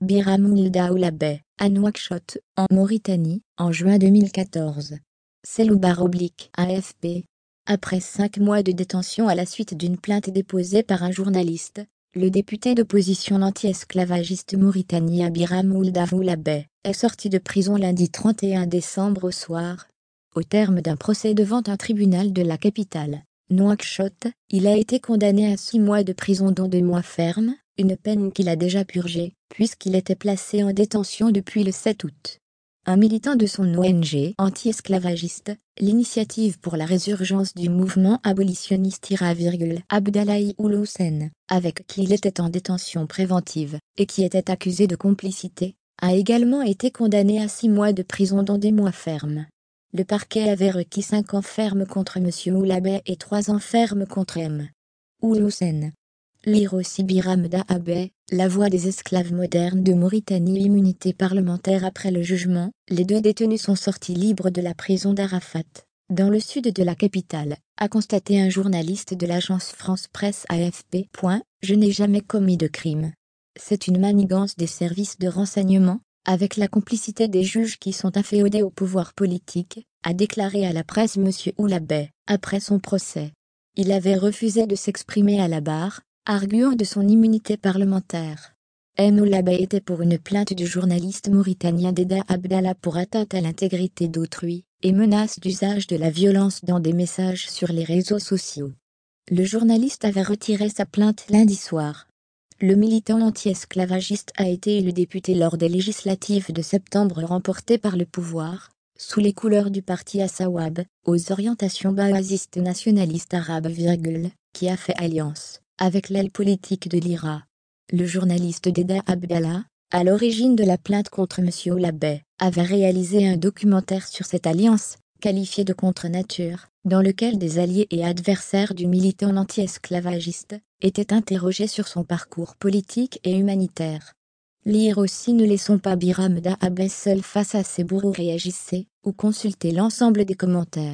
Biram Ould Oulabeh, à Nouakchott, en Mauritanie, en juin 2014. AFP. Après 5 mois de détention à la suite d'une plainte déposée par un journaliste, le député d'opposition anti-esclavagiste mauritanien Biram Ould Oulabeh est sorti de prison lundi 31 décembre au soir. Au terme d'un procès devant un tribunal de la capitale, Nouakchott, il a été condamné à 6 mois de prison dont 2 mois fermes, une peine qu'il a déjà purgée, puisqu'il était placé en détention depuis le 7 août. Un militant de son ONG anti-esclavagiste, l'Initiative pour la résurgence du mouvement abolitionniste Ira, Abdallahi Ould Houssen, avec qui il était en détention préventive, et qui était accusé de complicité, a également été condamné à 6 mois de prison dont 2 mois fermes. Le parquet avait requis 5 ans fermes contre M. Oulabeh et 3 ans fermes contre M. Ould Houssen. Lire aussi Biram Ould, la voix des esclaves modernes de Mauritanie. Immunité parlementaire. Après le jugement, les 2 détenus sont sortis libres de la prison d'Arafat, dans le sud de la capitale, a constaté un journaliste de l'agence France-Presse AFP. Je n'ai jamais commis de crime. C'est une manigance des services de renseignement, avec la complicité des juges qui sont inféodés au pouvoir politique, a déclaré à la presse M. Oulabeh, après son procès. Il avait refusé de s'exprimer à la barre, arguant de son immunité parlementaire. M. Oulabeh était pour une plainte du journaliste mauritanien Deda Abdallah pour atteinte à l'intégrité d'autrui, et menace d'usage de la violence dans des messages sur les réseaux sociaux. Le journaliste avait retiré sa plainte lundi soir. Le militant anti-esclavagiste a été élu député lors des législatives de septembre remportées par le pouvoir, sous les couleurs du parti Assawab, aux orientations baasistes nationalistes arabes, qui a fait alliance avec l'aile politique de l'IRA. Le journaliste Deda Abdallah, à l'origine de la plainte contre M. Oulabeh, avait réalisé un documentaire sur cette alliance, qualifié de contre-nature, dans lequel des alliés et adversaires du militant anti-esclavagiste étaient interrogés sur son parcours politique et humanitaire. Lire aussi Ne laissons pas Biram Ould seul face à ses bourreaux. Réagissez, ou consultez l'ensemble des commentaires.